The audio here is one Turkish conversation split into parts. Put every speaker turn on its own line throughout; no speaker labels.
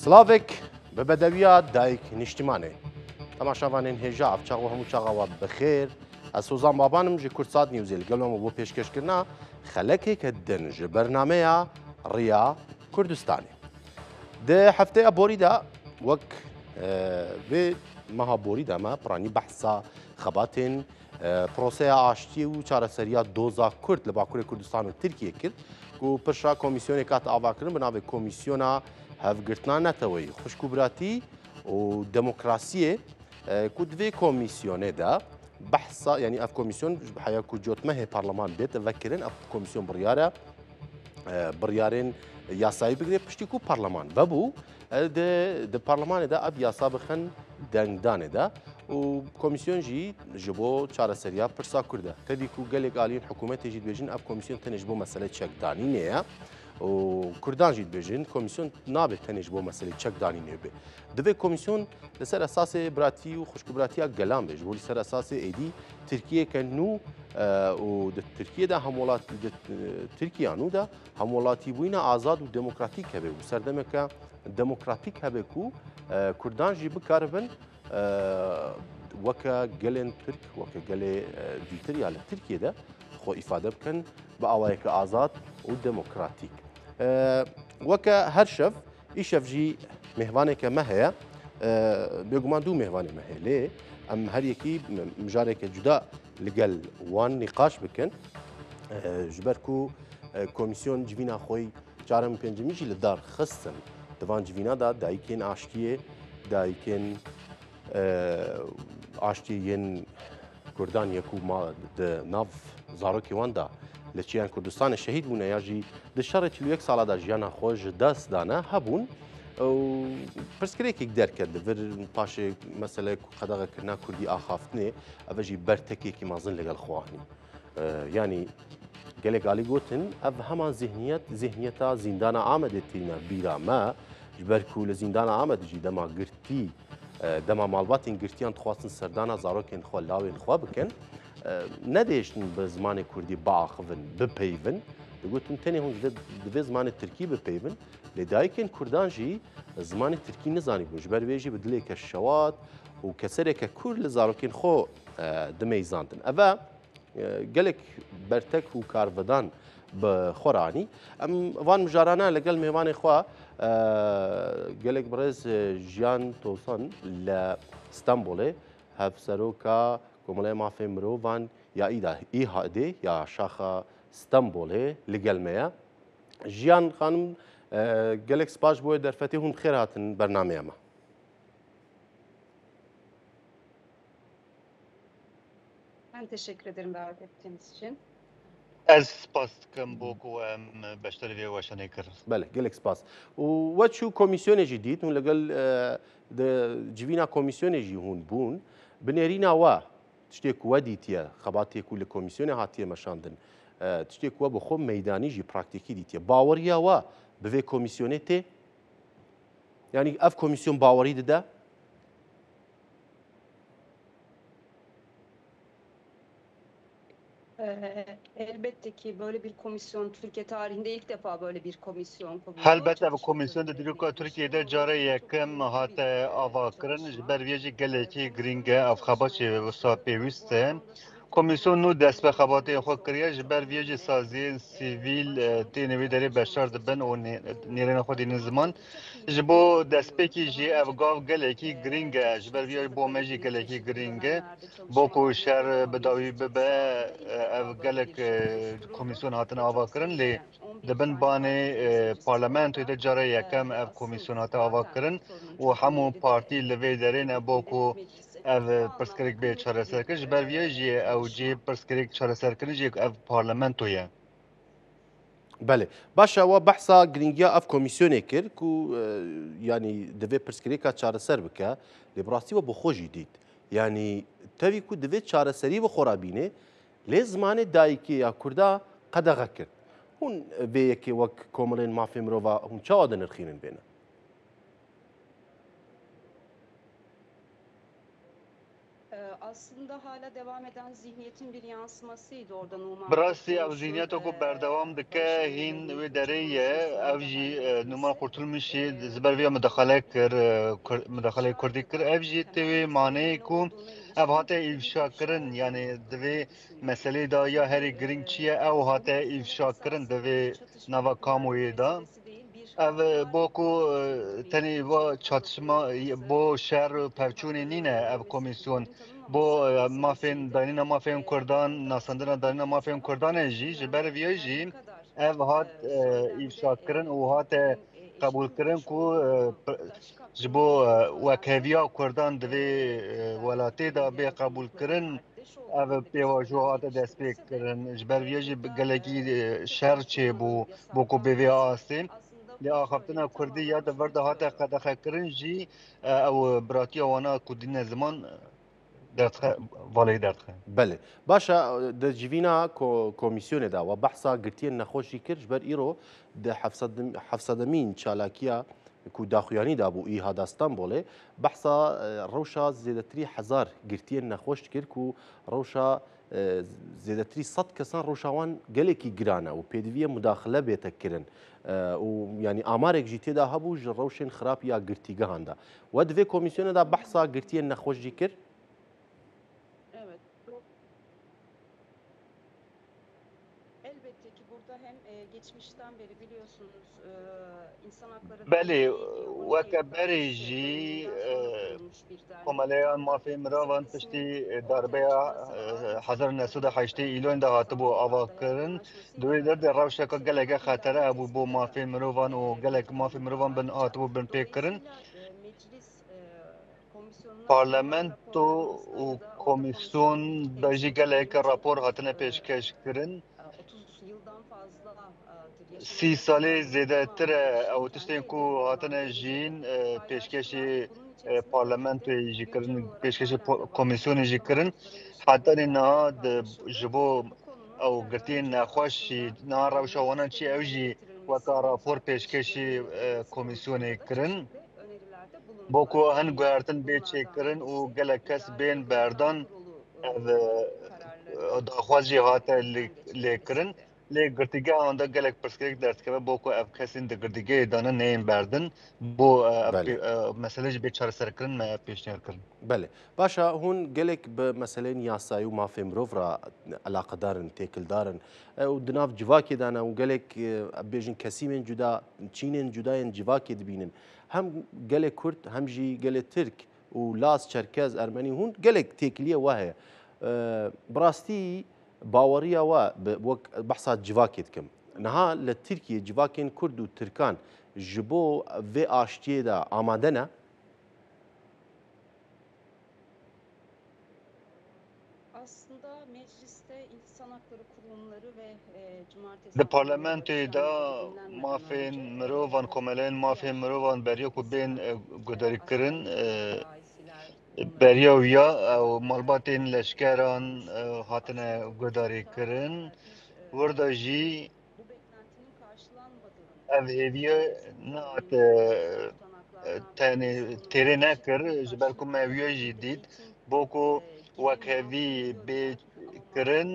سلاوک به بدویا دایک نیشتیمانه تماشاوانین هجا افچاق و همو چاقا و بخیر از سوزان بابانم جی کرسات نیوزیل گلوم بو پیشکش کرنا خلکی که دن جی برنامه ریا کردستانی ده هفته بوریدا وک به مها بوریدا ما پرانی بحثا خباتین پروسه آشتی و چارەسەریya دۆزا کورد لە باکووری کوردستان و تورکیە کرد و پرشا کۆمیسیۆنێک کات ئاواکردن بناوێت کۆمیسیۆنا هەفگرتنا نەتەوەی خوشکوبراتی و دموکراسیە کو divê کۆمیسیۆنê de behsa yanî ev komîsyon heya ku cotme hê parleman bêt vekirin ev komîsyon biryare biryarên yasayî bigire piştî ku parleman vebû di parlemanê de ev yasa bixin dengdanê de û komîsyon jî ji bo çareseriya pirsa Kurd e. Tevî ku gelek aliyên hikûmetê jî dibêjin ev komîsyon tenê ji bo mesele çekdanînê ye û Kurdan jî dibêjin komîsyon nabe tenê ji bo meselê çekdanînê be. Divê komîsyon li ser esasê biratî û xuşkûbiratiya gelan be ji bo li ser esasê êdî Tirkiyeke nû û di Tirkiye de Tirkiya nû de hemwelatîbûyîna azad û demokratîk hebe û serdemeke demokratîk hebe ku Kurdan jî bikaribin weke gelên Türk weke gelê dîtir ya li Tirkiye de xwe îfade bikin bi awayeke azad û demokratîk. Weke her şev îşev jî mêhvaneke me heye bêguman dû mêhvanê me heye lê em her yekî mijareke cuda li gel wan nîqaş bikin ji ber ku komîsyon civîna xwe carên pêncemî jî li dar xistin divan civîna da dayîkên aştiyê dayîkên aştiyên Kurdan ye ku ma di nav zarokê wan da li çiyan Kurdistanê şehîd bûne ya jî di şerê 41 sala da jiyana xwe ji dest dane hebûn û pirsgirêkek derket li vir paşê mesele qedexekirina Kurdî axaftinê ev jî bertekekî mezin li gel xwe anî. Yani gelek alî gotin ev hema zihniyeta zîndana Amedê tîne bîra me ji ber ku li zîndana Amedê jî dema girtî dema malbatên girtiyan dixwastin serdana zarokên xwe lawên xwe bikin nedêştin bi zimanê Kurdî biaxivin bipeyvin digotin tenê hûn divê zimanê Tirkî bipeyvin lê dayîkên Kurdan jî zimanê Tirkî nizanîbûn ji ber wê jî bi dilêke şewat û kesereke Kurd li zarokên xwe dimeyzandin. Ev e gelek bertek û karvedan bi xwe ranî em van mijarana legel mêvanê xwe gelek birêz Jiyan Tosan li Stenbolê hevseroka Komeleya Mafê Mirovan ya İHADê ya şaxa Stenbolê li gel me ye. Jiyan xanim gelek spas bo derfetê hûn xêr hatin bernameya me.
Ben teşekkür ederim davet ettiğiniz için.
Ez spas dikim bo ku em beşdarî vê weşanê kirin.
Bele gelek spas. û we çû komîsyonê jî dît hûn legel di civîna komîsyonê jî hûn bûn bi nêrîna we tiştê ku we dîtiye xebatê ku li komîsyonê hatiye meşandin tiştê ku we bi xwe meydanî jî praktîkî dîtiye. Baweriya we bi vê komîsyonê tê? Yani ev komîsyon bawerî dide?
Elbette ki böyle bir komisyon Türkiye tarihinde ilk defa böyle bir komisyon kuruldu.
Helbet ev komisyon di dîroka Tirkiyeyê care yekem hate avakirin ji ber vê jî gelekî giring e ev xebaçê wisa pêwîst e. Komisyon nû dest bi xebatê xwe kiriye ji ber vê jî saziyên sîvîl tên wê derê beşdar dibin û nêrên xwe dînin ziman. Ji bo destpêkî jî ev gav gelekî giring e ji ber vê bo me jî gelekî giring e. Bo ku şer bi dawî bibe ev gelek komisyon hatin avakirin lê dibin banê parlamentoyê de cara yekem ev komisyon hate avakirin û hemû partî li vê derê ne bo ku ev pirsgirêk bê çareserkir ji ber vê jî ew cê pirsgirêk çareserkirin jî ev parlamento ye.
Bele. Başa we behsa giringiya ev komîsyonê kir ku yanî divê pirsgirêka çareser bike lê bi rastî we bi xwe jî dît. Yani tevî ku divê çareserî bi xwe re bîne lê zimanê dayîkê ya Kurda qedexe kir. Hûn vê yekê wek Komeleyên Mafê Mirova hûn çawa dinirxînin bêne?
aslında hala devam eden zihniyetin bir yansımasıydı orada Numan
براستی او
Kurtulmuş'un
زینیت کو بردوام دکه هین و دریه او جی نما قرتلمشی زبر ویا مداخله کر مداخله کردی کر او جی توی معنی کو او هاته افشا کرن یعنی دوی مسئله دا یا هری گرینگ چیه او هاته افشا کرن دوی نوا کاموی دا ev boku teni bu çatışma bu şer pevçuni nine ev komisyon bu mafin danina mafin Kurdan nasandına danina mafin Kurdan jî ji ber vî jî ev hat ifşa kirin û hat kabul kirin ku ji bo wekheviya Kurdan divê welatê da bê kabul kirin ev pêvajo hat dest pê kirin ji ber vî jî gelekî şer çêbû bo ku bê vê asê li axaftina Kurdî ya di vir de hate qedexekirin jî ew biratiya wana ku dîne ziman derdixwe valeyî derdixwe.
بله باشا د جیوینا کمیسیون دا و بحثا گرتین نخوشی کرد بر ایرو د حفصدمین چالاکیا کو داخویانی دا بو ای هادستان بوله بحثا روشا زیدتری هزار گرتین نخوش کرد کو روشا زیدتری صد کسان روشاوان گلکی گرانه و پیدوی مداخله بیتکرن و yani amarek jî têda hebû ji rewşên xirab ya girtîgehan da we divê komîsyona da behsa girtiyên nexweş jî kir.
Evet. Elbette ki burada hem geçmişten beri biliyorsunuz insan hakları
Belê weke berê jî komeleyan mafê miravan piştî darbeya 1980 îlon de hatibû avakirin divê derdê rewşeka geleke xetere hebû bo mafê mirovan û gelek mafê mirovan bin hatibû bin pêkirin parlamento û komisyon da jî geleke rapor hatine pêşkeş kirin 30 salê zêdetir e ew tiştên ku hatine jîn pêşkêşê parlamentoyê jî kirin pêşkêşê komisyonê jî kirin hetanê niha ji bo ew girtiyên nexweş jî niha rewşa wanan çi ew jî weka rapor pêşkêşê komisyonê kirin bo ku hin guhertin bê çêkirin û gelek kes bên berdan ev daxwaz jî hate lêkirin lê girtîgehan da gelek pirsgirêk derdikeve bo ku ev kesên di girtîgehê danin neyên berdin bo mesele jî bê çareserkirin me pêşniyar kirin.
بله باشا هون gelek bi meselên yasayî û mafê mirov re alaqedarin têkildarin û di nav civakê de ne û gelek bêjin kesîmên cuda çînên cudayên civakê dibînin hem gelek Kurd hem jî gelê Tirk û Las Çerkez Ermenî hûn gelek têkiliye we heye bi rastî baweriya we wek behsa civakê dikim niha li Tirkiye civakên Kurd û Tirkan ji bo vê aştiyê de amade ne?
Aslında mecliste insan hakları kurumları ve cumartesi
Di parlamentoyê da mafên mirovan komeleyên mafên mirovan beriya ku bên guderîkirin beriya wiya ew malbatên leşkeran hatine gudarîkirin wir de jî ev hêviye nehat tenê têrê nekir ji ber ku me wiya jî dît bo ku wekhevî bê kirin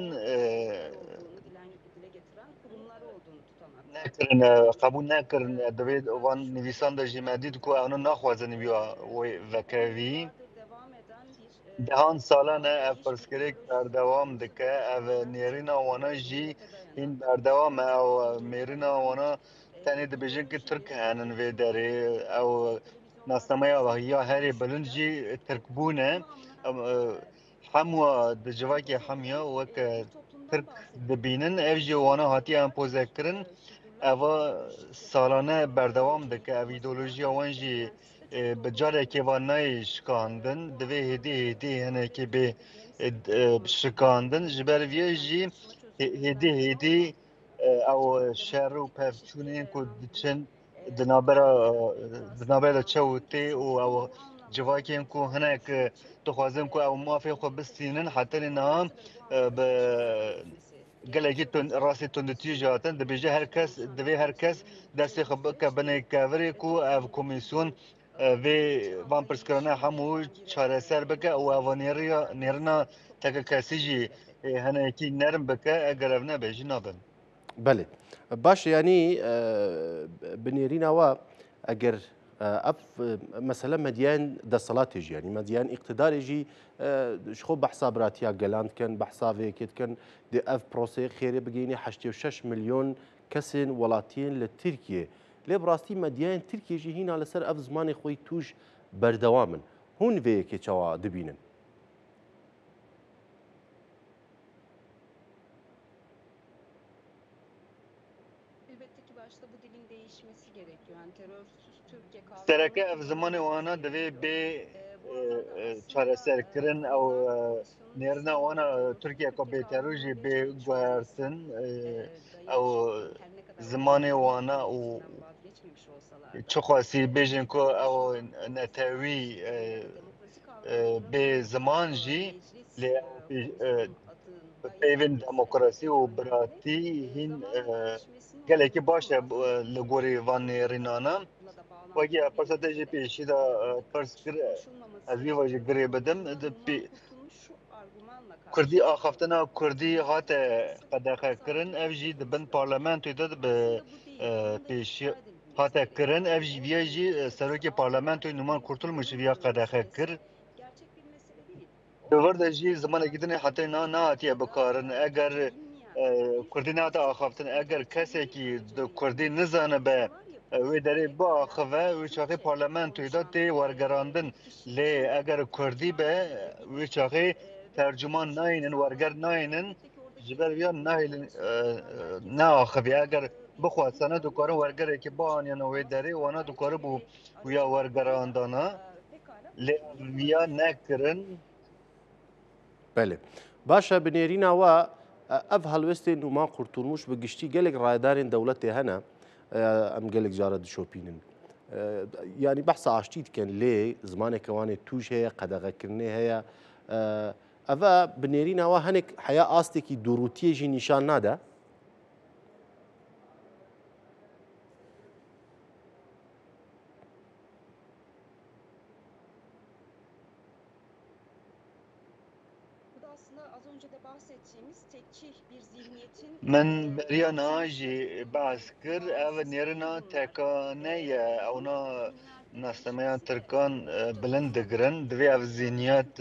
nekirin qebûl nekirin divê van nivîsan de jî me dît ku ew naxwazin wiya wê vekevî dehan salan e ev pirsgirêk berdewam dike ev nêrîna wana jî hîn berdewam e ew mêrîna wana tenê dibêjin ku Tirk henin vê derê ew nasnameya ya herê bilind jî Tirkbûn e hemû di civakê hemya wek Tirk dibînin ev jî wana hatiye empozekirin eva salane berdewam dike ev îdeolojiya wan jî bi carekê van nayê şikandin divê hêdî hêdî hinekê bê şikandin ji ber vê jî hêdî hêdî ew şer û pevçûnên ku diçin di navbera çew û tê û ew civakên ku hinek dixwazin ku ew mafê xwe bistînin hetenê niha bi gelekî rastî tundîtiyê jî hatin dibêje her kes divê her kes destê xwe bike binê kevirê ku ev komîsyon ve van pirskrana hemû çareser bike û evanêriya nêrina tekekesî jî hinekî nerm bike eger ev nebe jî nabin.
بله باش يعني بنيرين وا اگر اف مثلا مديان دسالات يعني مديان اقتدار يجي شخو بحساب براتيا جلاند كان بحساب كيت كان دي اف بروسي خيري بقيني 86 مليون كسن ولاتين لتركيا لي براستي مديان تركيا يجي هنا لسر اف زمان خوي توش بردوامن هون في كي تشوا دبينن
Elbette ki başta bu dilin değişmesi gerekiyor. Yani terörsüz Türkiye
Sereke
kavramı
ev zimanê wana divê bê
bu arada aslında
çareserkirin ew
komisyonun
nêrina wana Tirkiye ku bêterû jî bê guhertin ew zimanê wana û
vazgeçmemiş olsalar da
çi xwesî bêjin ku ew netewî bê ziman jî lê bi peyvên demokrasî û biratî hîn gelekî baş e li gorî van nêrînana. Wekî persete jî pêşî de pers kir ez vî ve jî girê bidim Kurdî axaftina Kurdî hate qedexekirin ev jî di bin parlamentoyê de bi pêşî hate kirin ev jî vîya jî serokê parlamentoyê Numan Kurtulmuş vîya qedexe kir di wir de jî zimanekî din hetê nehatiye bikarin eger Kurdî nehate axaftin eger kesekî di Kurdî nizanibe wê derê biaxive wê çaxê parlamentoyê de tê wergerandin lê eger Kurdî be wê çaxê tercüman nayînin werger nayînin ji ber vîya neaxiviye eger bixwazane dikarin wergerekî bianîne wê derê wana dikaribû wîya wergerandana lê vîya nekirin.
بله باشا بنێرینە وە ئەف هەڵوێستێن نومان قورتولموش بە گشتی gelek ڕایدارên دەوڵەتێ هەنا ئەم gelek جارە دشۆپینن ینی بەحسە ئاشتی دکەن لێ زمانێکەوانێت توش هەیە قەدەغەکردنێ هەیە ئەڤە بنێرینەوە هەنێک حیا ئاستێکی دووروتیەژی نیشان نادا
Min beriya niha jî behs kir ev nêrina tekaneye ewna nastemeyan Tirkan bilind digirin divê ev zîniyet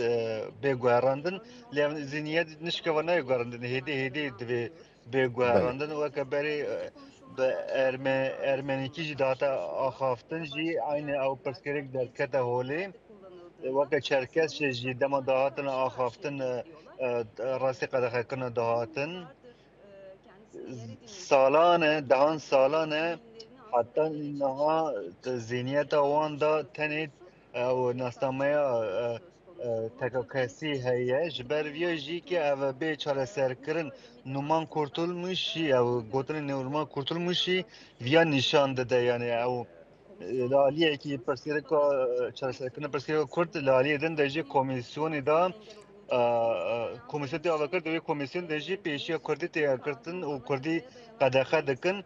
bê guherandin lê ev zîniyet nişkeva nayê guherandin hêdî hêdî divê bê guherandin weke berê bi ermenîkî jî dihate axaftin jî aynê ew pirsgirêk derkete holê weke Çerkes jî dema dahatin axaftin rastî qedexekirina dihatin salane dehan salane heta niha zîniyeta wan da tenê ew nastameya tekekesî heye ji ber vîya jî ki ev bê çareserkirin Numan Kurtulmuş jî ew gotinên Numan Kurtulmuş jî vîya nîşan dide yani ew laliyekî pirsgirêka çareserkirina pirsgirêka Kurd laliyê din de jî komisyonê da komisyon tê avakir divê komisyon de jî pêşiya Kurdî tê kirtin û Kurdî qedexe dikin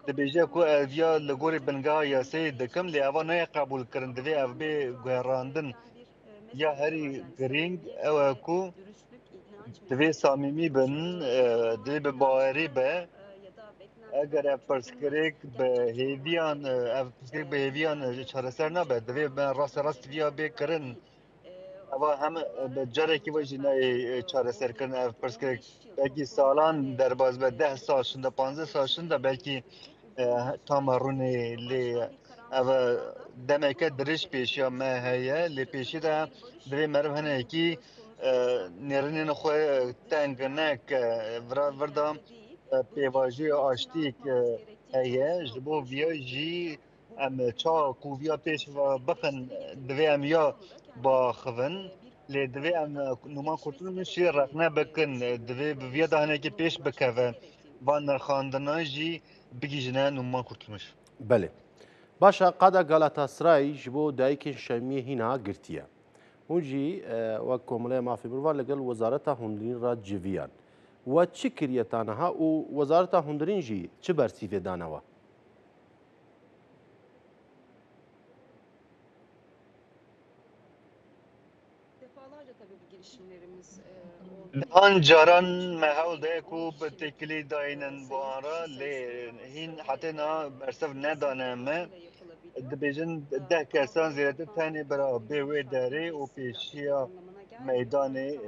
dibêje ku ev ya li gorî bingeha yasayê dikim lê eva nayê qebûlkirin divê ev bê guherandin ya herî girîng ew e ku divê samîmî bin divê bi bawerî be eger ev pirsgirêk bi hêviyan ev pirsgirêk bi hêviyan çareser nabe divê rastî rast vîya bê kirin eva hem bi carekî ve jî nayê çareserkirin ev pirsgirêk belkî salan derbas be 10 sal şinda 15 sal şinda belkî tama rûnê lê ev demeke dirêj pêşiya me heye lê pêşî de divê meriv hinekî nêrînên xwe teng neke vir da pêvajoya aştîk heye ji bo vîya jî em ça ku vîya pêş bixin divê em ya biaxivin lê divê em Numan Kurtulmuş jî rexne bikin divê bi vîya de hinekî pêş bikeve van nirxandina jî bigîjine Numan Kurtulmuş.
بله باشا قادا گالاتاسرای ji bo dayikên şemiyê hîna girtiye hûn jî wek Komîleya Mafê Mirovan li gel Wezareta Hundirîn re civiyan we çi kiriye taniha û Wezareta Hundirîn jî çi bersîvê danawe.
Burada aslında az önce de bahsettiğimiz tekçi bir zihniyet. Aslında bu zihniyet Türkiye tarihinde ilk defa böyle bir komisyon, Türkiye tarihinde ilk defa böyle bir komisyon kuruldu. Bu da aslında az önce de bahsettiğimiz tekçi bir zihniyetin. Aslında bu zihniyet defalarca tabii bu girişimlerimiz oldu.
An caran mehawl de ku bi tekilî dayînin bu ara lê hîn hetina bersev nedane me dibêjin 10 kesan zêdetir tenê bira bê wê derê û pêşiya meydanê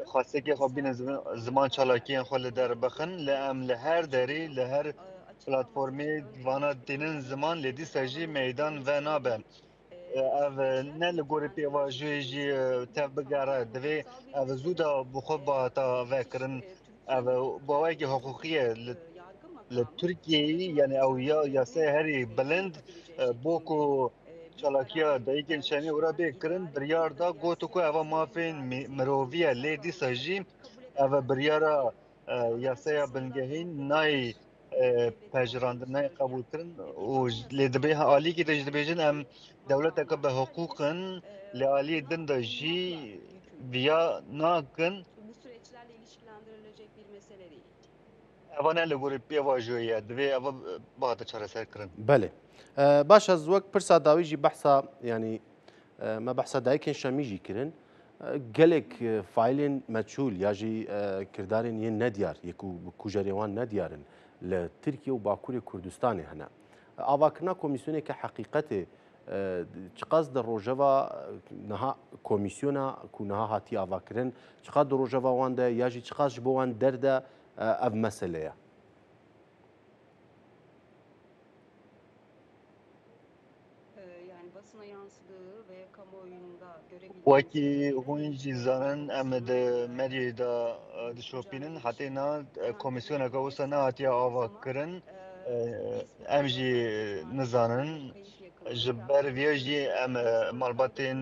xwestekê xwe bînin ziman çalakiyên xwe li derbixin li em li her derê li her platformê vana tînin ziman lê dîsa jî meydan ve nabe. Ev ne li gorî pêvajiyê jî tev bigere divê ev zû da bi xwe bihata vekirin ev bawekî hiqûqî ye li Tirkiyeyê yani ew ya yasaya herî bilind bo ku çalakiya dayîkên şemî wira bê kirin biryar da got ku eva mafên mirovî ye lê dîsa jî ev biryara yasaya bingehîn nayê pejirandin nayê qebûlkirin û lê dibê alîkî de jî dibêjin em dewleteke bi hiqûqin li aliyê din de jî viya nakin
Bu süreçlerle ilişkilendirilecek bir mesele değil.
eva ne li gorî pêvajiyê ye divê eva bihate çareserkirin.
بله باش از وەک پرسا داوی جی بەحسا ینی مە بەحسا دایکên شەمی jî kirin gelek failên meçûl ya jî kirdarên yên nedyar yek û kujerê wan nedyarin li Tirkiye û Bakurê Kurdistanê hene. Avakirina komîsyoneke heqîqetê çiqas di rojeva niha komîsyona ku niha hatiye avakirin çiqas di rojeva wan de ya jî çiqas ji bo wan derde ev mesele ye.
Yani basına yansıdığı ve kamuoyunda
Wekî
görebildiğimiz
hûn jî zanin em di medyayê da dişopînin hetê na komîsyoneka wisa nehatiye avakirin em jî nizanin ji ber vê jî em malbatên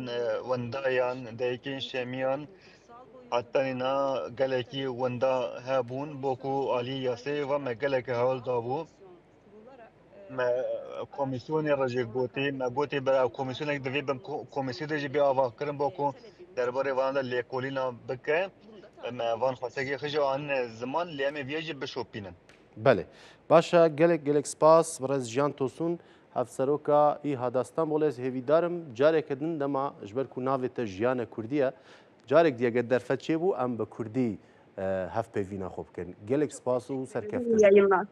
windayan dayîkên şemiyan hetanîna gelekî winda hebûn bo ku aliyê yasayê ve me gelekî hewl dabû me komisyonê re jê gotê me gotê bera komisyonek divê bin komisyê de jî bê avakirin bo ku derbarê van de lêkolîna bike me van xwestekê xwe jî anîne ziman lê em ê vê jî bişopînin.
بله باشە gelek سپاس بەڕێز ژیان تۆسون هەفسەرۆکە ئی هەداستان بۆ لێز هێویدارم جارێکردن دەما ji ber ku navê te jiyane Kurdî ye carێk diye derfet çêbû em bi Kurdî hevpêvîna xwe bikin. Gelek spas û serkeftin.
yayınlar.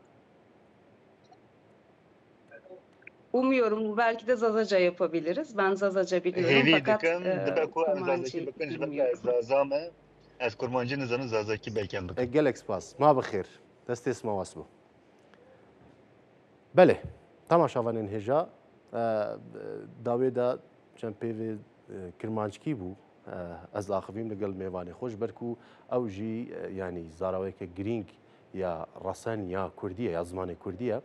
Umuyorum belki de Zazaca yapabiliriz. Ben Zazaca biliyorum
Hêvî
fakat
dikim dibe ku em
Kurmancı
zazakî bikin ji ber
bilmiyorum.
zaza me ez kurmancî nizanim zazakî belki em bikin.
Gelek spas ma bixêr destê smawas bû. Belê temaşavanên hêja dawê de çend pêvê kirmanckî bû ez axivîm li gel mêvanê xwe ji ber ku ew jî yanî zaraweke girîng ya resen ya Kurdiye ya zimanê Kurdî ye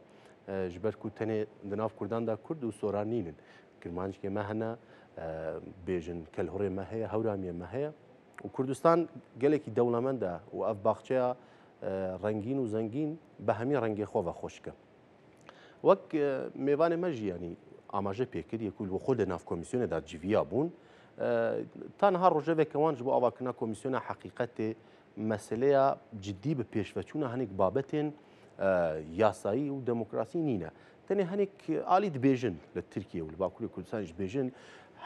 ji ber ku tenê di nav Kurdan da Kurd û soran nînin kirmanckê me hene bêjin kelhorê me heye hewramiyê me heye û Kurdistan gelekî dewlemend e û ev baxçeya rengîn û zengîn bi hemî rengê xwe ve xweşke. Wek mêvanê me jî yanî amaje pêkiriye ku li xwe de nav komîsyonê da civîya bûn tanha rojeveke wan ji bo avakirina komîsyona heqîqetê meseleya ciddî bi pêşveçûna hinek babetên yasayî û demokrasî nîne. Tenê hinek alî dibêjin li Tirkiye û li Bakurê Kurdistanê jî bêjin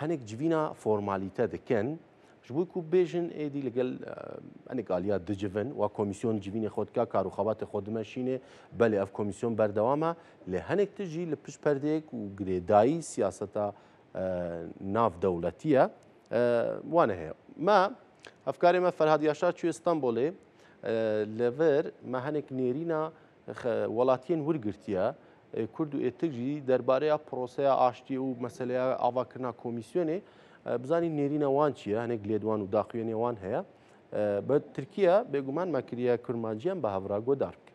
hinek civîna formalîte dikin ji bo ku bêjin êdî li gel hinek aliya dicivin wa komîsyon civînê xwe dike karûxebatê xwe dimeşîne belê ev komîsyon berdewam e lê hinek tê jî li pişt perdeyek û girêdayî siyaseta nav dewletî ye wane heye. Me hevkarê me Ferhad Yaşar çû İstanbolê li vir me hinek nêrîna welatiyên wergirtiye Kurd û êtik jî derbareya proseya aştî û meseleya avakirina komîsyonê bizanî nêrîna wan çi ye hinek lêdwan û daxuyanê wan heye bi Tirkiye bêguman me kiriye kurmanciyan bi hevra godar bike.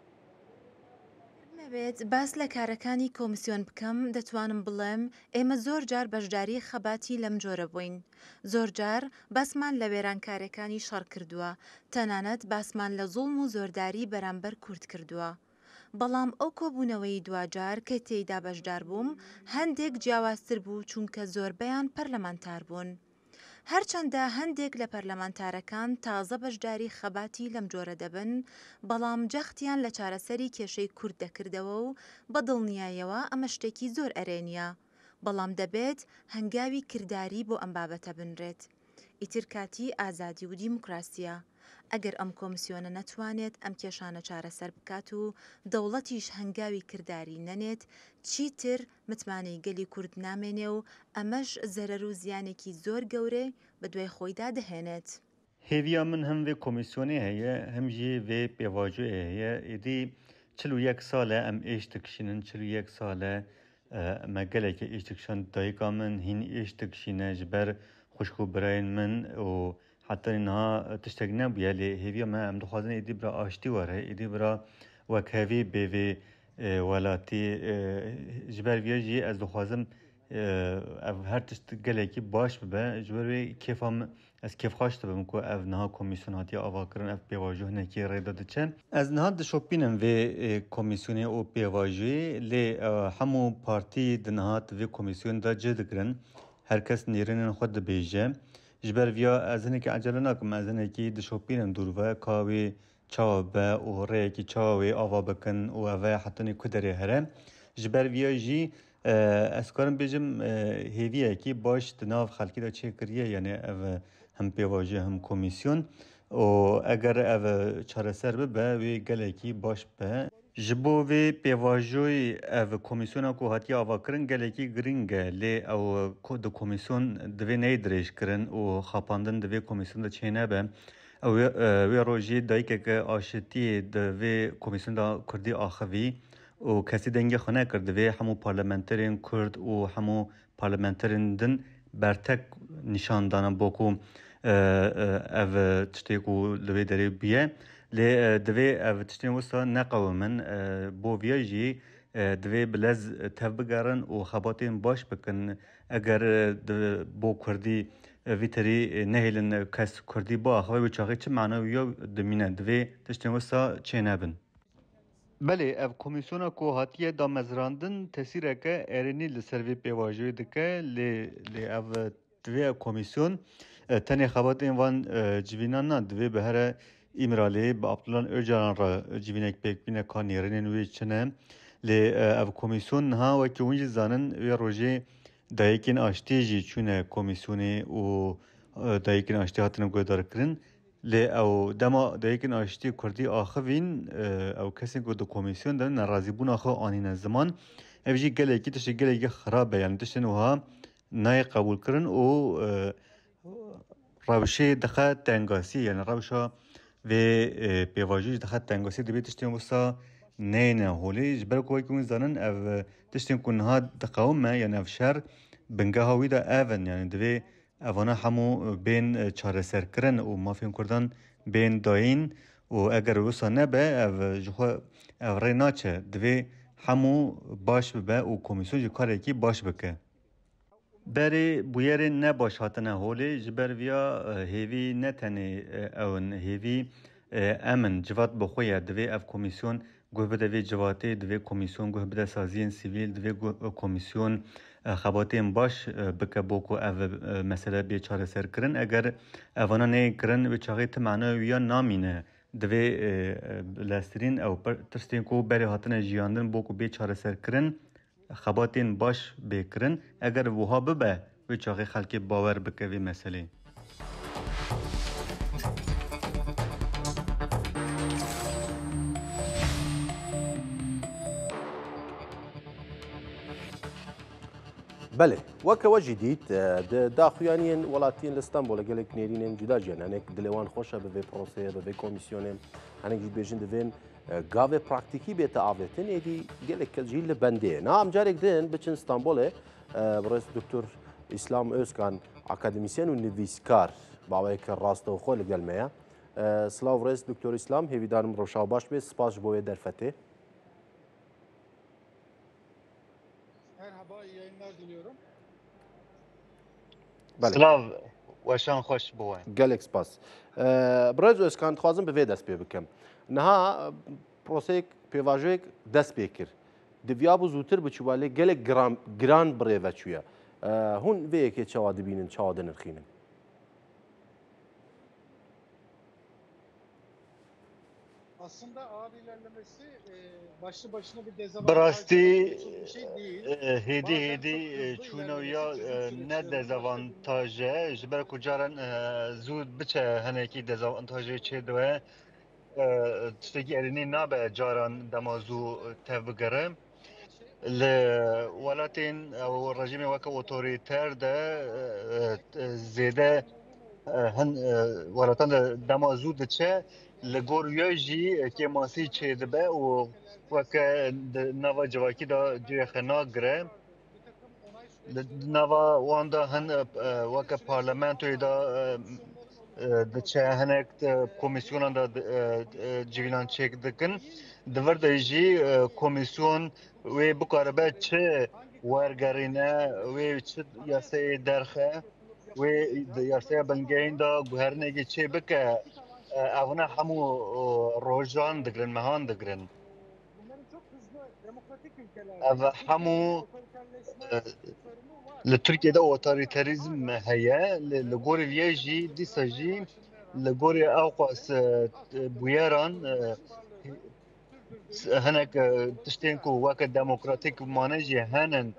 بێت باس لە کارەکانی کۆمیسیۆن بکەم دەتوانم بڵێم ئێمە زۆر جار بەشداری خەباتی لەم جۆرە بووین. زۆر جار باسمان لە وێرانکارەکانی شەڕ کردووە، تەنانەت باسمان لە زوڵم و زۆرداری بەرامبەر کورد کردووە. بەڵام ئەو کۆبوونەوەی دوجار کە تێیدا بەشدار بووم هەندێک جیاوازتر بوو چونکە زۆربەیان پەرلەمانتار بوون. هەرچەندە هەندێک لە پەرلەمانتارەکان تازە بەشداری خەباتی لەم جۆرە دەبن، بەڵام جەختیان لە چارەسەری کێشەی کورد دەکردەوە و بە دڵنیایەوە ئەمە شتێکی زۆر ئەرێنیە، بەڵام دەبێت هەنگاوی کردداری بۆ ئەم بابەتە بنرێت. ئیتر کاتی ئازادی و دیموکراسیە. ئەگەر ئەم کۆمیسیۆنە نەتوانێت ئەم کێشانە چارەسەر بکات و دەوڵەتیش هەنگاوی کردداری نەنێت، چیتر متمانەی گەلی کورد نامێنێ و ئەمەش زەرەر و زیانێکی زۆر گەورەی بە دوای خۆیدا دەهێنێت.
هێویا من هەم vê komîsyonê heye hem jî vê pêvajoyê heye êdî 41 sal e em êş dikişînin 41 sal e me gelekî êş dikişan dayika min hîn êş dikişîne ji ber xwişk û birayên min û heta niha tiştek nebûye lê hêviya me em dixwazin êdî bira aştî were êdî bira wekhevî bê vê welatî ji ber vê jî ez dixwazim ev her tişt gelekî baş bibe ji ber wê kêfa min ez kêfxweş dibim ku ev niha komîsyon hatiye avakirin ev pêvajoyê hinekî rêda diçe. Ez niha dişopînim vê komîsyonê û pêvajoyê lê hemû partî di niha vê komîsyonê de cih dikirin. Herkes nêrînên xwe dibêje. Ji ber vêya ez hinekî ecele nakim ez hinekî dişopînim dûr ve ka wê çawa be û rêyekî çawa wê ava bikin û ev ê hetinê ku derê here. Ji ber vêya jî ez karim bêjim hêviyekî baş di nav xelkî de çêkiriye yani ev hem pêvajoyê hem komîsyon û eger ev çareser bibe wê gelekî baş be. Ji bo vê pêvajoyê ev komîsyona ku hatiye avakirin gelekî giring e lê ew di komîsyon divê neydirêjkirin û xapandin di vê komîsyonda çê nebe. Ew wê rojê dayîkeke aşitiyê di vê komîsyonda Kurdî axivî û kesî dengê xwe nekir divê hemû parlamenterên Kurd û hemû parlamenterên din bertek nîşandana bo ku ev tiştê ku li vê derê bûye lê divê ev tiştên wisa neqewimin bo vê jî divê bi lez tev bigerin û xebatên baş bikin eger bo Kurdî vî terî nehêlin kes Kurdî biaxive wê çaxê çi menawiya dimîne divê tiştên wisa çê nebin. Belê ev komîsyona ku hatiye damezrandin tesîreke erênî li ser vê pêvajoyê dike lê ev divê ev komîsyon tenê xebatên van civînan na divê bi here îmiralê bi Abdullah Öcalan re civînek pêkbîneka nêrînên wê çine lê ev komîsyon niha wekî hûn jî zanin wê rojê dayîkên aştî jî çûne komîsyonê û dayîkên aştî hatine guhdarkirin. Lê ew dema dayîkên aşitî Kurdî axivîn ew kesên ku di komîsyon de nerazîbûna xwe anîne ziman ev jî gelekî tiştê gelekî xirab e yani tiştên wiha nayê qebûlkirin û rewşê dixe tengasî yani rewşa vê pêvajoyê dixe tengasî divê tiştên wisa neyne holê ji ber ku wekî hûn zanin ev tiştên ku niha diqewime yani ev şer bingeha wî de ev in yani divê evana hemû bên çareserkirin û mafên Kurdan bên dayîn û eger wisa nebe ev ji xwe ev rê naçe divê hemû baş bibe û komîsyon jî karekî baş bike. Berê bûyerên nebaş hatine holê ji ber vêya hêvî ne tenê ew in hêvî em in civat bi xwe ye divê ev komîsyon guh bide vê civatê divê komîsyon guh bide saziyên sivîl divê komîsyon xebatên baş bike bo ku ev mesele bê çareserkirin eger evana neyê kirin wê çaxê ti menawiya namîne divê lestirîn ew tiştên ku berê hatine jiyandin bo ku bê çareserkirin xebatên baş bêkirin eger wiha bibe wê çaxê xelkê bawer bike vê meselê.
بله وەکەوە جدید داخوایانیان وڵاتیان لە ستانبۆڵە gelek نێرینên cuda jiyan hinek dilêwan xweş e bi vê proseyê bi vê komîsyonê hinek jî bêjin divên gavê praktîkî bête avêtin êdî gelek kes jî li bendê na em carek din biçin Stenbolê birêz Doktor İslam Özkan akademîsyen û nivîskar baweyeke rastexwe li gel me ye silav birêz Doktor İslam hêvîdarim roşa baş bê spas ji bo wê derfetê.
Merhaba, iyi yayınlar diliyorum.
Slav weşan xweş biwe.
Gelek spas. Birêz Özkan dixwazim bi vê dest pê bikim. Niha proseyek pêvajoyek dest pê kir. Diviya bû zûtir biçûba lê gelek giran birê veçûye. Hûn vê yekê çawa dibînin çawa dinirxînin.
aslında ağır ilerlemesi başlı başına bir dezavantaj
براستی
olumsuz bir şey değil.
هدی
Bazen
هدی
çok hızlı
چونویا
ilerlemesi çözüm
نه
süreçleri
دزاوانتاژه جبر کجارن زود بچه هنکی دزاوانتاژه چه دوه تشتكي اريني نابه جاران دمازو تبقره ولكن او الرجيم وكا اوتوريتير ده زياده هن ولاتن دمازو دچه لگوریو جی که ماسی چه دبه و وکا نوا جواکی دا جوی خنا گره نوا واندا هن وکا پارلمانتوی دا دچه هنک komisyonan da civilan çek dikin diver de jî komisyon ve bu karabe çi wergerîne ve çi yasayê derxe ve yasaya bilgeyn da guhernekî çê bike evne hemû rojan digirin mehan digirin
bunların çok hızlı demokratik ülkelerde
ev hemû li Türkiye'de otoriterizm heye li gorî vê jî dîsa jî li gorî ew qas bûyeran hinek tiştên ku weke demokratîk mane jî henin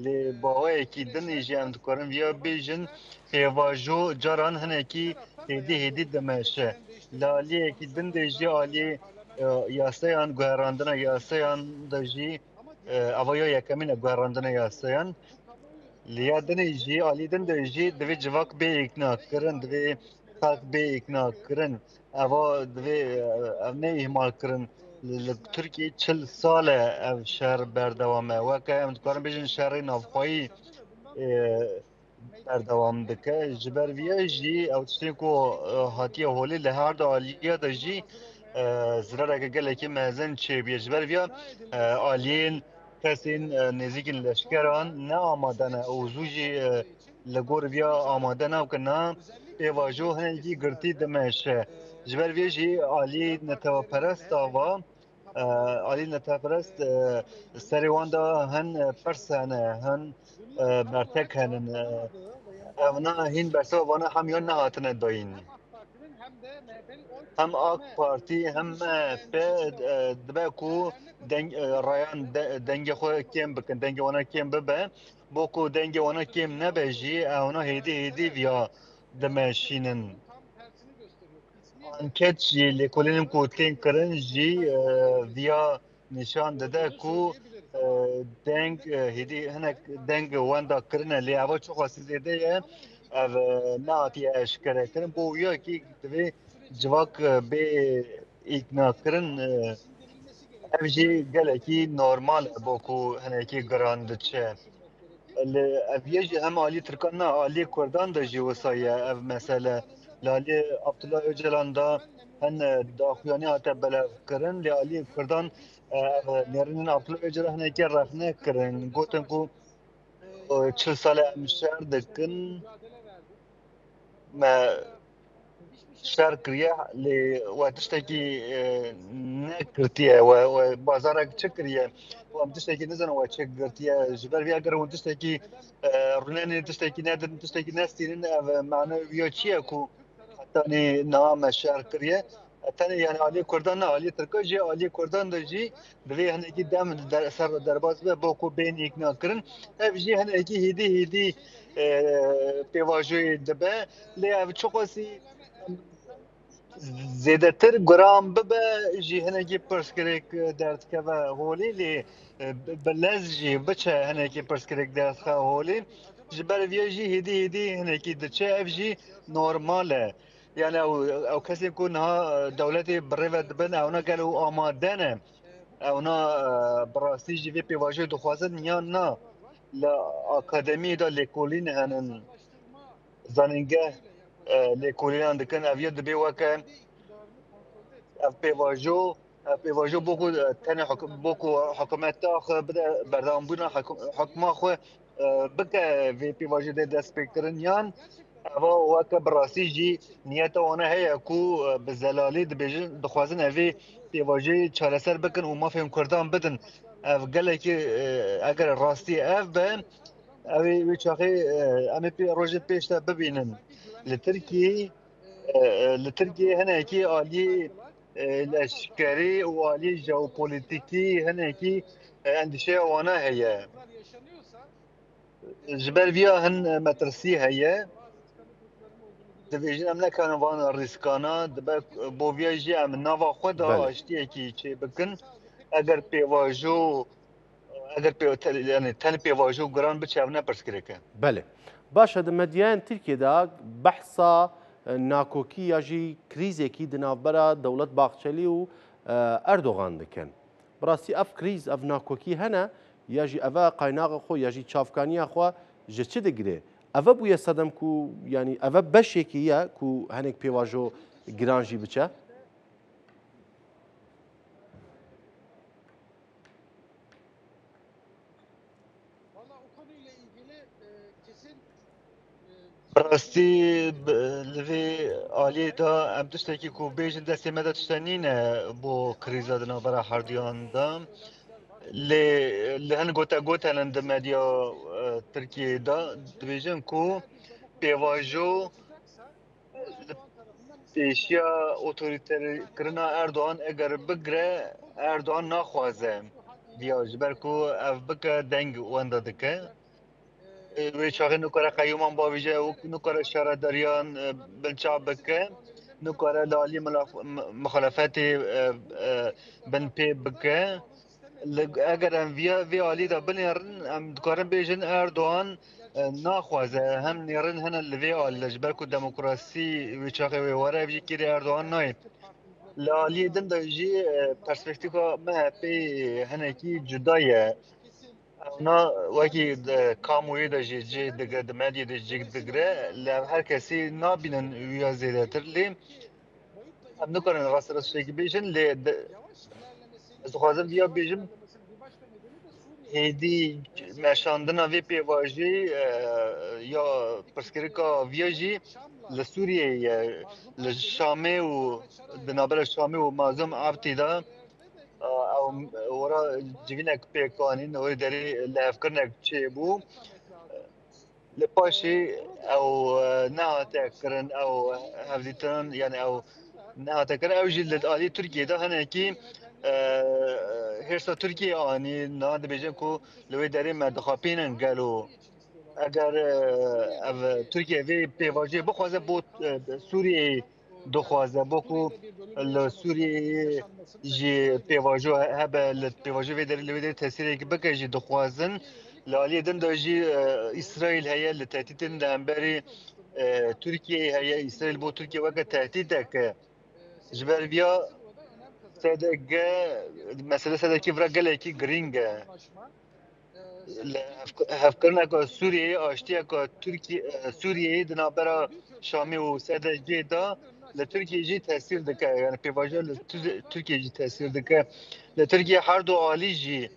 lê baweyekî dinê jî em dikarin vêya bêjin pêvajo caran hinekî hêdî hêdî dimeşe li aliyekî din de jî aliyê yasayan guherandina yasayan da jî avaya yekemîn e guherandina yasayan Liya dinê jî alî din de jî divê civak bê îkna kirin divê xelk bê îkna kirin eva divê ev ne îhmal kirin li Tirkiye çil sal e ev şer berdewam e weke em dikarin bêjin şerê navxwayî berdewam dike ji ber vê jî ew tiştên ku hatiye holê li her du aliya de jî zirareke gelekî mezin çêbûye ji ber vê aliyên kesên nêzîkîn leşkeran ne amade ne û zû jî li gor vê amade nabikin na pêvajo hinekî girtî dimeşe ji ber vê jî aliyê neteweperest ava alî neteweperest serê wan da hin pirs hene hin bertek henin ev na hîn berseva vana hemiyan nehatine dayîn hem AK Parti hem MHP dibe ku rayan dengê xwe kêm bikin dengê wana kêm bibe bo ku dengê wana kêm nebe jî ewna hêdî hêdî viya dimeşînin anket jî lêkolînên ku tên kirin jî viya nîşan dide ku deng hêdî hinek deng wenda kirine lê eva çok xwasî zêde ye ev nehatiye eşkerekirin bo wiyakî divê civak bê îknakirin ev jî gelekî normal e bo ku hinekî giran diçe ev yê jî hem alî Tirkan na alî Kurdan da jî wisa ye ev mesele li alî Abdullah Öcalan da hin daxuyanî hate belevkirin lê alî Kurdan nêrînên Abdullah Öcalan hinekî rexne kirin gotin ku çil sale em şer dikin me şer kiriye lê we tiştekî nekirtiye we bazarek çi kiriye em tiştekî nizanin we çi girtiye ji ber vê eger hûn tiştekî rûnenê tiştekî nedin tiştekî nestînin ev mane wiya çi ye ku hetanî niha me şer kiriye tenê yani aliyê Kurdan ne aliyê Tirkan jî aliyê Kurdan da jî divê hinekî dem ser derbas be bo ku bên îkna kirin ev jî hinekî hêdî hêdî pêvajoyê dibe lê ev çi qasî zêdetir guram bibe jî hinekî pirsgirêk derdikeve holê lê bi lez jî biçe hinekî pirsgirêk derdike holê ji ber vê jî hêdî hêdî hinekî diçe ev jî normal e yani ew kesên ku niha dewletê bi rêve dibin ewna gelo amade ne ewna bi rastî jî vê pêvajoyê dixwazin yan na li akademiyê de lêkolîn henin zanîngeh lêkolînan dikin ev yê dibe weke ev pêvajo bo ku tenê bo ku hikûmeta xwe bide berdewambûna hikûma xwe bike vê pêvajiyê de dest pêkirin yan eva weke bi rastî jî niyeta wan heye ku bi zelalî dibêjin dixwazin evê pêvajiyê çareser bikin û mafên Kurdan bidin ev gelekî eger rastî ev be evê wê çaxê em ê rojê pêş de bibînin li Tirkiyeyê hinekî aliyê لشکری و عالی ژئوپلیتیکی هنکی اندیشه وانا هي جبر بیا هن مترسی هي دبیجن ام نکنه وان ریسکانا دبر بو ویجی ام نوا خود
بله
آشتی کی چه بکن اگر پیواجو اگر yani تن پیواجو گران بچه نه پرس کرده
بله باشە دمەدیان ترکێدا بەحسا ناکۆکی یاژی کریزێکی دناوبەرە دەوڵەت باخچەلی و ئەردۆغان دەکەن بڕاستی ئەف کریز ئەف ناکۆکی هەنە یاژی ئەڤە قایناغە خۆ یاژی چاافکانیا خوا ژە چ دەگرێ ئەڤە بووە سەدەم و ینی ئەڤە بەشێکیە و هەنێک پێواژۆ گرانژی بچە
براستی لوی عالی دا ام تشتکی کو بیجن دستی مدت تشتنینه بو کریزا دنابرا هردیان دا لهن گوتا لند مدیا ترکیه دا بیجن کو پیواجو پیشیا اوتوریتر کرنا اردوغان اگر بگره اردوغان ناخوازه بیا جبر کو اف بکه دنگ وانده دکه وی چاقی نکاره قیومان باویجه و نکاره شهرداریان بلچاب بکه نکاره لالی مخالفت بن پی بکه اگر ام وی عالی دا بنیرن ام دکارن بیجن اردوان ناخوازه هم نیرن هنه لوی عالی لجبر کو دموکراسی وی چاقی وی واره وی کیری اردوان نای لالی دن دا جی پرسپکتیکا مهپی هنه کی جدایه اونا وکی کاموی دا جی دگه دمدی دا جی دگره لب هر کسی نابینن ویا زیده تر لی هم نکنن راست راست شکی بیشن لی از خوازم بیا بیشم هیدی مشاندنا وی پیواجی یا پرسکریکا ویاجی لسوریه لشامه و دنابر شامه و مازم عبتی دا او ورا جوینک پیکانین و داری لافکرنک چه بو لپاشی او نهاته کرن او هفدیتن یعنی او نهاته کرن او جلد آلی ترکیه دا هنه کی هرسا ترکیه آنی نه دبیجن کو لوی داری مدخاپینن گلو اگر ترکیه وی پیواجی بخوازه بو سوریه دخوازه بکو سوریه جی پیواجو هبه پیواجو وی داری تاثیری که بکه جی دخوازن لالی دن دا جی اسرائیل هیا لتهدیدن ده امبری ترکیه هیا اسرائیل بو ترکیه وکه تهدیده که جبر بیا صدقه مثلا صدقه فرا گله کی گرینگه هفکرنا که سوریه آشتیه که ترکیه سوریه دنابرا شامی و صدقه دا لترکیه جی تاثیر دکه یعنی پیواجه لترکیه جی تاثیر دکه لترکیه هر دو عالی جی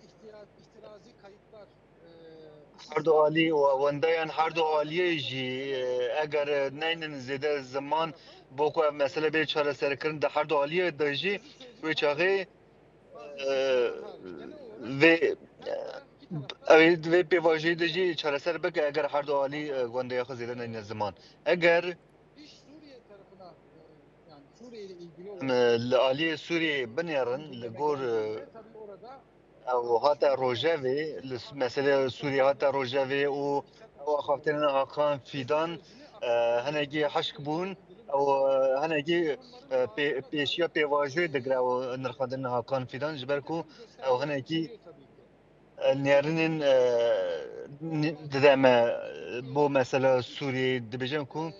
هر دو عالی و وندیان هر دو عالیه جی اگر نینن زیده زمان بوکو مثلا به چهار سر کردن ده هر دو عالیه داجی و چاقه و پیواجی داجی چهار سر بگه اگر هر دو عالی وندیان خود زیده نینن زمان اگر عالی سوریه بنیرن لگور او هاتا روجاوی مثلا سوریه هاتا روجاوی او خاطرنا هاکان فیدان هنگی حشک بون او هنگی پیشیا پیواجوی دگره و نرخاندن هاکان فیدان جبرکو او هنگی نیارنین ددامه بو مثلا سوریه دبیجن کو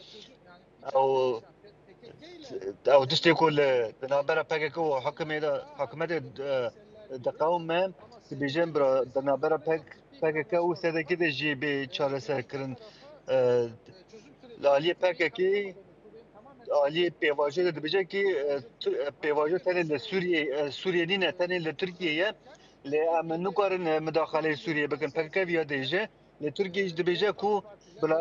او تشتي كل دنابرا باكو حكومة دقاوم ما بجنبرا دنابرا باكو سيدا كده جي بي چاله سركرن لالي باكي آلی پیواژه ده بجه کی پیواژه تنه لسوریه سوریه دینه تنه لترکیه ل ام نکارن مداخله سوریه بکن پکه ویا دیجه لترکیه ده بجه کو بلا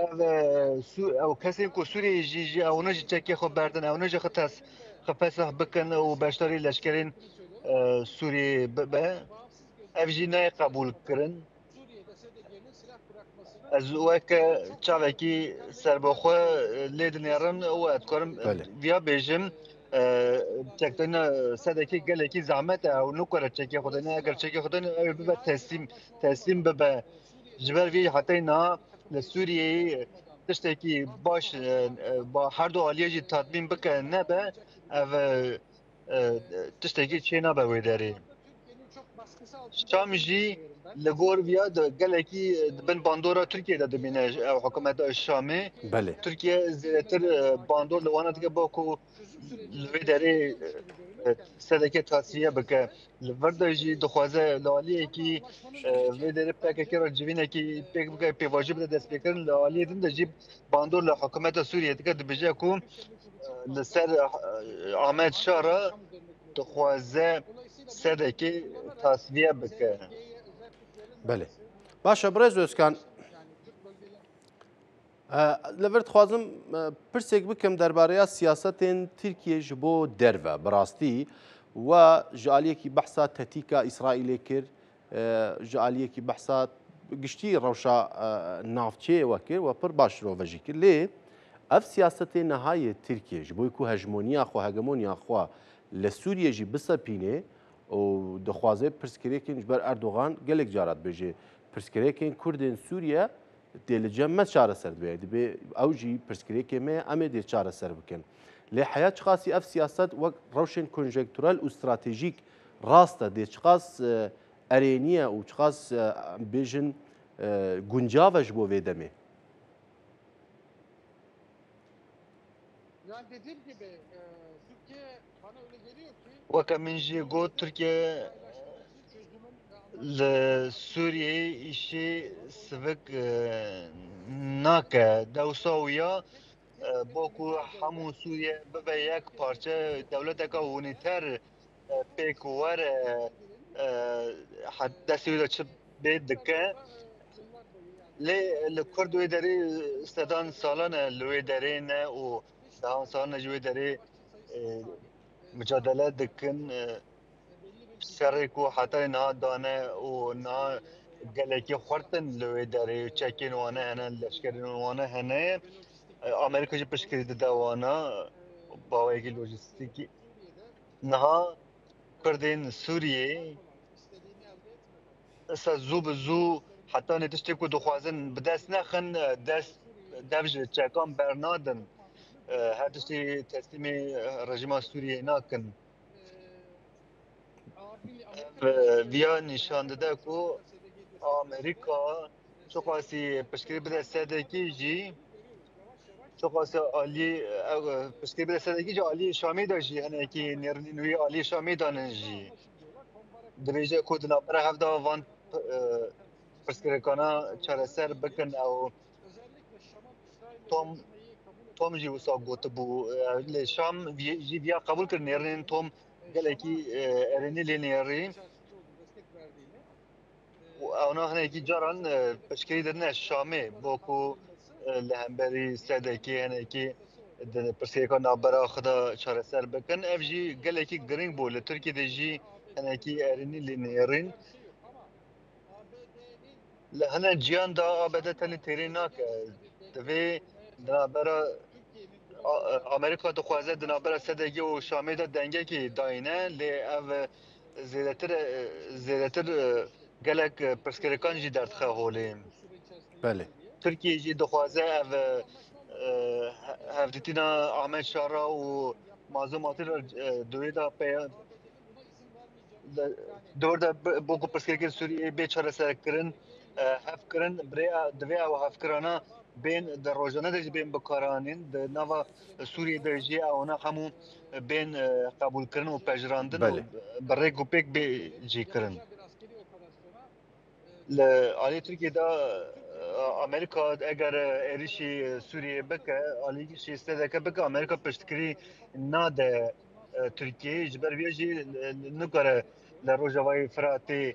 او کسی کو سوریه جی او نجی چکی خو بردن او نجی خطاس خفاسه بکن و باشتاری لشکرین سوریه به افجی نه قبول کرن از وک چاوکی سربخو لیدن یارن و ادکارم
بله
ویا بیجم چکتن صدقی گلکی زحمت او نکره چکی خودنه اگر چکی خودنه او به تسلیم به جبر وی حتی نه لسوریه تشتکی باش با هر دو عالیه جی تطمیم بکن نه به او تشتکی چی نه به ویداری شام جی لگور ویا گلکی بن باندورا ترکیه ده دمینه حکومت شامی
بله
ترکیه زیاتر باندور لوانا دیگه با کو ویداری صدقه تصفیه بکه لورده جی دخوازه لالیه کی ویداری پکه که را جوینه کی پک بکه پیواجب ده دست بکرن لالیه دن ده جی باندور لحکومت سوریه دیگه دبیجه کو لسر احمد شارا دخوازه صدقه تصفیه بکه
بله باشه برای زوسکان لەبەر دخوازم پرسێک بکەم دەربارەیە سیاسەتێن تورکیە ji بۆ دەرڤە بەڕاستی و ji aliyekî behsa tetîka İsraîlê kir ji aliyekî behsa giştî rewşa navçeyê we kir we pir baş rove jî kir lê ev siyasetê nehayê Tirkiye ji bo ku hejmoniya xwe hegemoniya xwe li Sûriyê jî bisepîne û dixwaze pirsgirêkên ji ber Erdogan gelek carat bêje pirsgirêkên Kurdên Sûriye dê li cem me çareser dibe dibê ew jî pirsgirêkê me em ê dê çareser bikin lê heya çiqasî ev siyaset wek rewşên konjektürel û stratejîk rast e dê çiqas erêniye û çiqas bêjin guncav e ji bo vê demê.
Yani dediğim gibi Türkiye bana öyle geliyor ki
وەکە من ژێ گۆ تورکیە
çözümün
لە سووریێ ئیشێ سڤک ناکە دەوساویە بۆکو هەموو سووریە ببە یەک پارچە دەولەتەکە هونیتەر پێکوەرە دەستی چ بێ دکە لێ لە کورد وێ دەرێ سەدان ساڵانە لێ دەرێنە و داوان ساڵانە ژێ دەرێ مجادله دکن سرک و حتی نه دانه و نه گلکی خورتن لوی داره چکین وانه هنه لشکرین وانه هنه آمریکا جی پشکری ده وانا باوی لوجستیکی نه کردین سوریه اسا زو به زو حتی نتشتی که دخوازن بدست نخن دست دبج چکان برنادن هر تشتی تسلیم رژیم سوریه ناکن ویا نشان داده که آمریکا چقاسی پشکری بده صدقی جی چقاسی عالی پشکری بده صدقی جی عالی شامی داشتی هنه که نوی عالی شامی دانن جی دریجه کود نابره هفته وان پشکری کانا چاره سر بکن او توم جی وسا گوت بو شام جی بیا قبول کرد نیرین توم گلکی ارینی لینیری اونا هنه کی جاران پشکری دنه شامی بوکو لهمبری صدقی هنه کی دنه پرسیه که نابرا خدا چاره سر بکن اف جی گلکی گرینگ بو لترکی ده جی هنه کی ارینی لینیرین لهنه جیان دا آباده تلی تیری ناکه دوی نابرا امریکا دخوازه دنابرا صدقی و شامی دا دنگه کی داینه لی اف زیادتر gelek pirsgirêkan jî derdxe holê.
Belê.
Tirkiye jî dixwaze ev hevdîtina Ahmed Şara û Mazlum Atî duyê da peya dor de bo ku pirsgirêkên Sûriyê bê çareserkirin hevkirin divê ew hevkirana bên di rojane de jî bên bikaranîn di nava Sûriyê de jî ewna hemû bên qebûlkirin û pejirandin û bi rêk û pêk bê jî kirin. Ali Türkiye'de Amerika eğer erişi Suriye beke Ali şey istedeke beke Amerika peştikiri nade Türkiye jiber viyaji nukare la Rojavayı Fırat'ı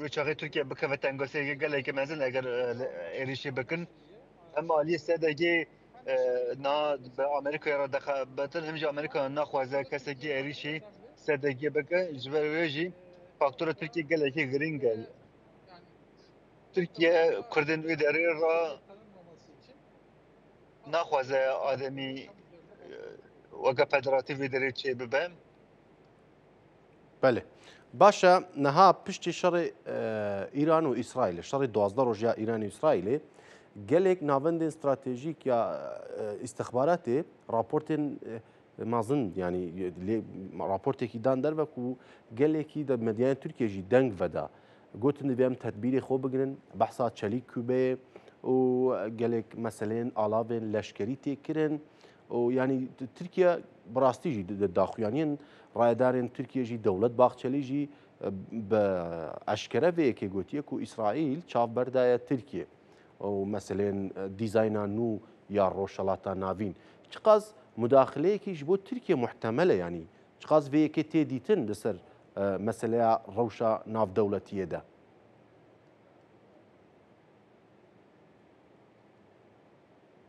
ve çağı Türkiye beke ve tengasiye geleke mezun eğer erişi bekin hem Ali istedeke na be Amerika'ya radaka betin hem Amerika naxwaze keseki erişi istedeke beke jiber viyaji faktörü Türkiye geleke green gel Türkiye Kurdin idare ra naxwaze ademî وەکە فەدراتیڤی دەرێ چێ ببەم
بله باشە نەها پشتی شەڕی ئیران و ئیسرائیل شەڕی 12 ڕۆژیا ئیرانی و ئیسرائیلێ gelek navendên stratejîk ya istixbaratê raportên mezin yanî raportekî dan derve ku gelekî de medyayên Tirkiye jî deng veda gotin divê em tedbîrê xwe bigirin behsa çelîk Kübeyê û gelek meseleyên alavên leşkerî tê kirin û yanî Tirkiye bi rastî jî di daxuyaniyên rayedarên Tirkiye jî dewlet baxçelî jî bi eşkere vê yekê gotiye ku İsraîl çavberdaye Tirkiye و مثلا دیزاینا نو یا روشلاتا ناوین چقاز مداخله کی جبو ترکیه محتمله یعنی چقاز وی کی تی دیتن لسر مثلا روشا ناف دولتیه ده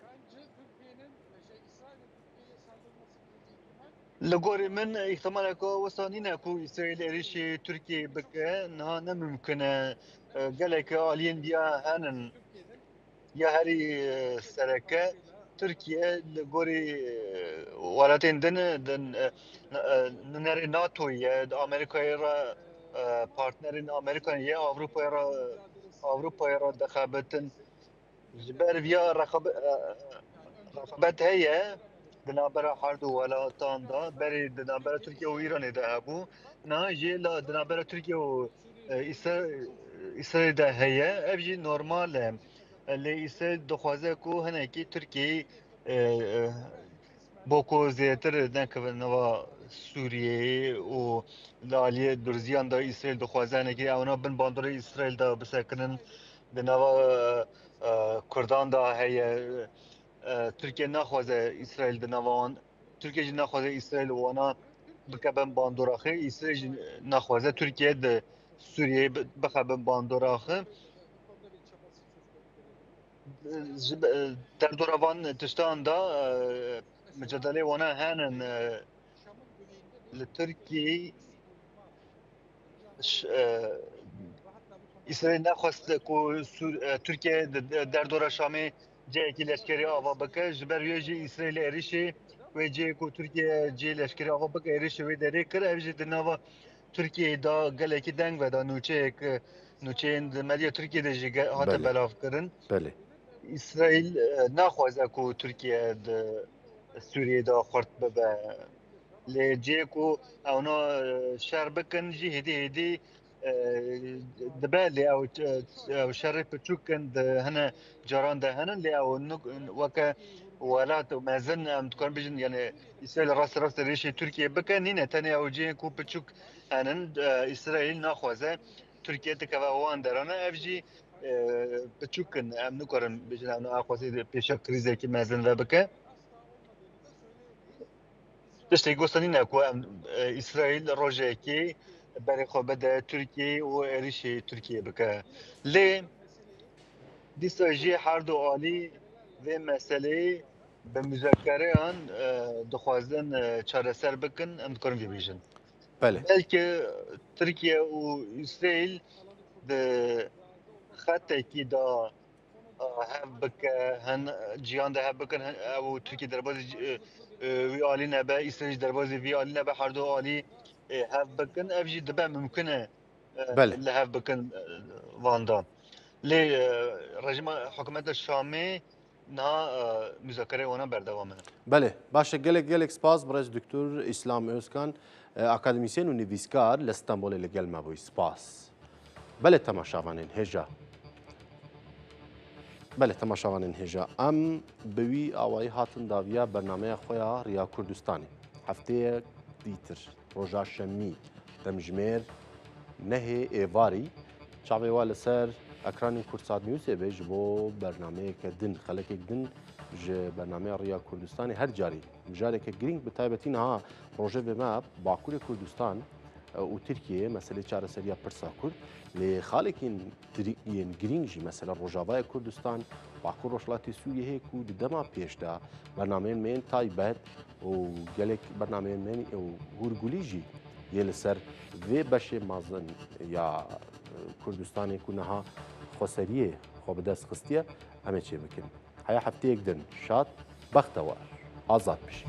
Bence Türkiye'nin İsrail'in Türkiye'ye saldırması gibi ihtimal
لگوری من احتمال کو وسانی نه کو اسرائیل ریشی ترکیه بکه نه نممکنه گلک آلین بیا هنن
Türkiye'nin
یا هری سرکه ترکیه لگوری ولاتین دن نری ناتویه امریکای را پارتنرین امریکایی اروپای را دخابتن جبر ویا رقابت هیه دنابرا هر دو ولاتان دا بری دنابرا ترکیه و ایران ده هبو نه جیلا دنابرا ترکیه و اسرائیل ده هیه اف جی نورماله لی اسرائیل دخوازه کو هنه کی ترکیه بوکو زیتر نکوه نوا سوریه و لالیه درزیان دا اسرائیل دخوازه هنه کی اونا بن باندور اسرائیل دا بسکنن دنوا کردان دا هیه Türkiye naxwaze İsrail di navan Türkiye jî naxwaze İsrail wana bikebin bandoraxê İsrail jî naxwaze Türkiye di Sûriyeyê bixebin bandoraxê ji derdora van tiştan da mücadelê wana henin li Tirkiyeyê İsrail naxwast ku Türkiye derdora Şamê cihekî leşkerî ava bike ji ber wê jî İsraîlê êrişê wê cihê ku Tirkiye cihê leşkerî ava bike êrişê wê derê kir ev jî di nava Tirkiyeyê da gelekî deng veda nûçeyek nûçeyên di medya Tirkiye de jî hate belav kirin
بله
İsraîl naxwaze ku Tirkiye di Sûriyê da xurt bibe lê cihê ku ewna şer bikin jî hêdî hêdî dibe lê ew şerê piçûkin di hine caran de henin lê ew weke welat û mezin em dikarin bijin yani İsraîl rast rast rêşê Tirkiye bike nîne tenê ew cihên ku piçûk henin İsraîl naxwaze Tirkiye dikeve wan derane ev jî piçûkin em nikarin bijin ew naxwazê pêşa krîzekî mezin ve bike tiştê gostanîne ku em İsraîl rojekê berê xwe bide Tirkiye û êrişê Tirkiye bike lê dîsa jî her du alî vê meseleyê bi müzekereyan dixwazin çareser bikin em dikarin vê bêjin
بله
belkî Tirkiye û İsraîl di xetekî da hev bike hin ciyan de hev bikin ew Tirkiye derbasî wî alî nebe İsraîl derbasî vî alî nebe her du alî hev bikin ev jî dibe mümkün e
بله
li hev bikin vandan lê rejima hikûmeta Şamê niha müzekerê wana berdewam e
بله باشه gelek gelek spas برای دکتر اسلام özkan akademisyen û nivîskar li Stenbolê li gel me bûyî spas بله temaşavanên hêja بله temaşavanên hêja em bi wî awayî hatin daviya bernameya xwe ya Riya Kurdistanê hefteyek dîtir roja şemî demjimêr nehê êvarî çavê wa li ser ekranên Kurdsat Newsê ve ji bo bernameyeke din xelekek din ji bernameya Riya Kurdistanê her carî mijareke girîng bi taybetî niha rojevê me Bakurê Kurdistan û Tirkiye meselê çareseriya pirsa Kurd lê xalekên yên girîng jî mesela Rojavaya Kurdistan Bakur Rojhilatê Sûriyê ku di dema pêş de bernameyên me yên taybet û gelek bernameyên me û hûrgulî jî yê li ser vê beşê mezin ya Kurdistanê ku niha xweseriyê xwe bi dest xistiye em ê çê bikin heya hefteyek din şad bextewar azad bişî